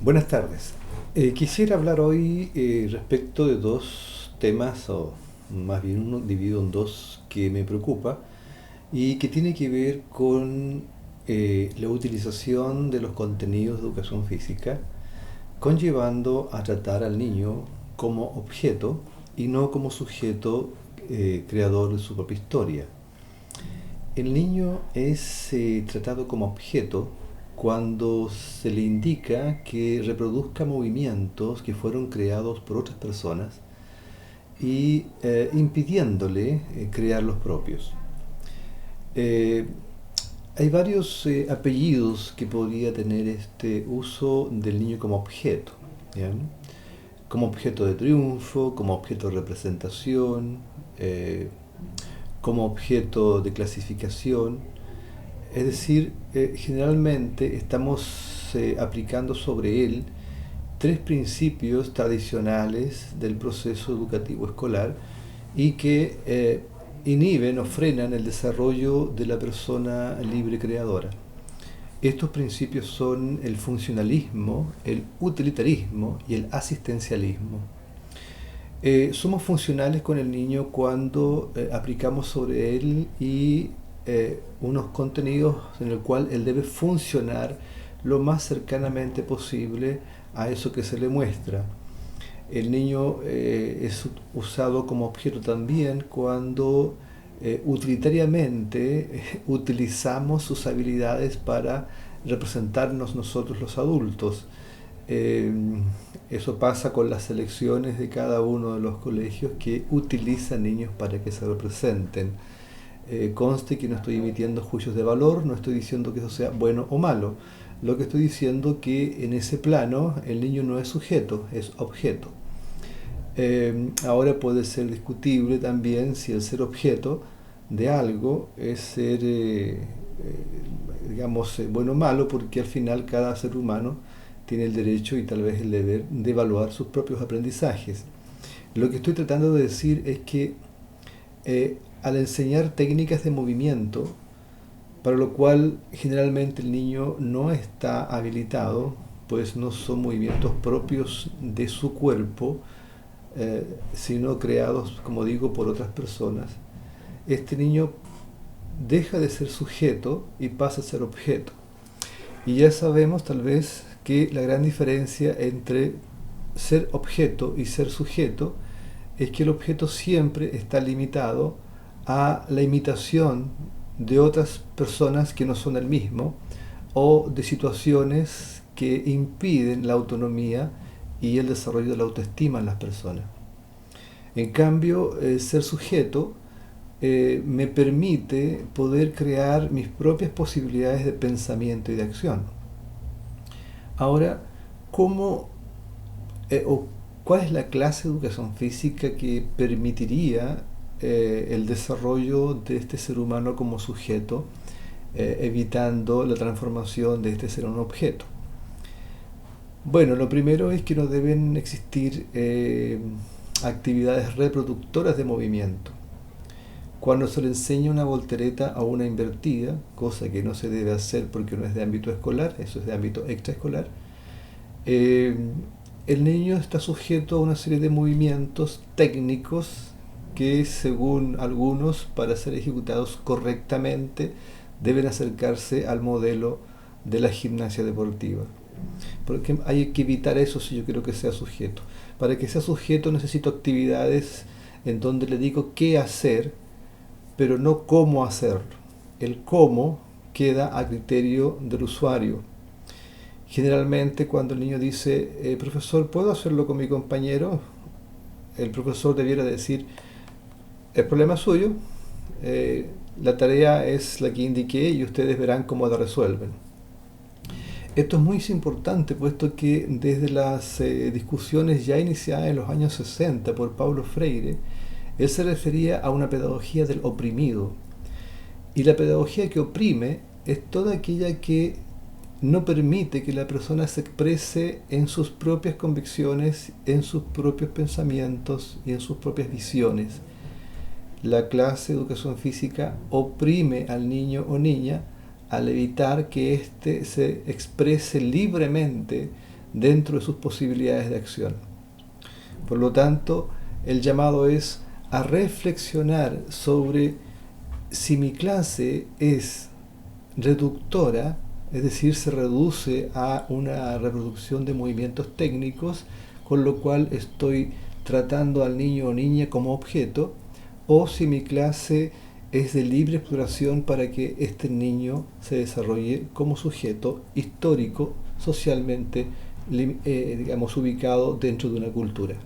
Buenas tardes. Quisiera hablar hoy respecto de dos temas, o más bien uno dividido en dos, que me preocupa y que tiene que ver con la utilización de los contenidos de educación física, conllevando a tratar al niño como objeto y no como sujeto creador de su propia historia. El niño es tratado como objeto cuando se le indica que reproduzca movimientos que fueron creados por otras personas y impidiéndole crear los propios. Eh, Hay varios apellidos que podría tener este uso del niño como objeto, ¿ya? Como objeto de triunfo, como objeto de representación, eh, como objeto de clasificación. Es decir, generalmente estamos aplicando sobre él tres principios tradicionales del proceso educativo escolar y que inhiben o frenan el desarrollo de la persona libre creadora. Estos principios son el funcionalismo, el utilitarismo y el asistencialismo. Somos funcionales con el niño cuando aplicamos sobre él y unos contenidos en el cual él debe funcionar lo más cercanamente posible a eso que se le muestra. El niño es usado como objeto también cuando utilitariamente utilizamos sus habilidades para representarnos nosotros los adultos. Eh, Eso pasa con las selecciones de cada uno de los colegios que utilizan niños para que se representen. Conste que no estoy emitiendo juicios de valor, no estoy diciendo que eso sea bueno o malo. Lo que estoy diciendo que en ese plano el niño no es sujeto, es objeto. Ahora puede ser discutible también si el ser objeto de algo es ser, digamos, bueno o malo, porque al final cada ser humano tiene el derecho y tal vez el deber de evaluar sus propios aprendizajes. Lo que estoy tratando de decir es que al enseñar técnicas de movimiento, para lo cual generalmente el niño no está habilitado, pues no son movimientos propios de su cuerpo, sino creados, como digo, por otras personas, este niño deja de ser sujeto y pasa a ser objeto. Y ya sabemos tal vez que la gran diferencia entre ser objeto y ser sujeto es que el objeto siempre está limitado a la imitación de otras personas que no son el mismo o de situaciones que impiden la autonomía y el desarrollo de la autoestima en las personas. En cambio, ser sujeto me permite poder crear mis propias posibilidades de pensamiento y de acción. Ahora, ¿cómo o cuál es la clase de educación física que permitiría el desarrollo de este ser humano como sujeto, evitando la transformación de este ser en un objeto? Bueno, lo primero es que no deben existir actividades reproductoras de movimiento. Cuando se le enseña una voltereta a una invertida, cosa que no se debe hacer porque no es de ámbito escolar, eso es de ámbito extraescolar, eh, el niño está sujeto a una serie de movimientos técnicos que, según algunos, para ser ejecutados correctamente, deben acercarse al modelo de la gimnasia deportiva. Porque hay que evitar eso si yo quiero que sea sujeto. Para que sea sujeto necesito actividades en donde le digo qué hacer, pero no cómo hacerlo. El cómo queda a criterio del usuario. Generalmente cuando el niño dice, profesor, ¿puedo hacerlo con mi compañero? El profesor debiera decir, el problema es suyo, la tarea es la que indiqué y ustedes verán cómo la resuelven. Esto es muy importante, puesto que desde las discusiones ya iniciadas en los años 60 por Paulo Freire, él se refería a una pedagogía del oprimido. Y la pedagogía que oprime es toda aquella que no permite que la persona se exprese en sus propias convicciones, en sus propios pensamientos y en sus propias visiones. La clase de educación física oprime al niño o niña al evitar que éste se exprese libremente dentro de sus posibilidades de acción. Por lo tanto, el llamado es a reflexionar sobre si mi clase es reductora, es decir, se reduce a una reproducción de movimientos técnicos, con lo cual estoy tratando al niño o niña como objeto, o si mi clase es de libre exploración para que este niño se desarrolle como sujeto histórico, socialmente, digamos, ubicado dentro de una cultura.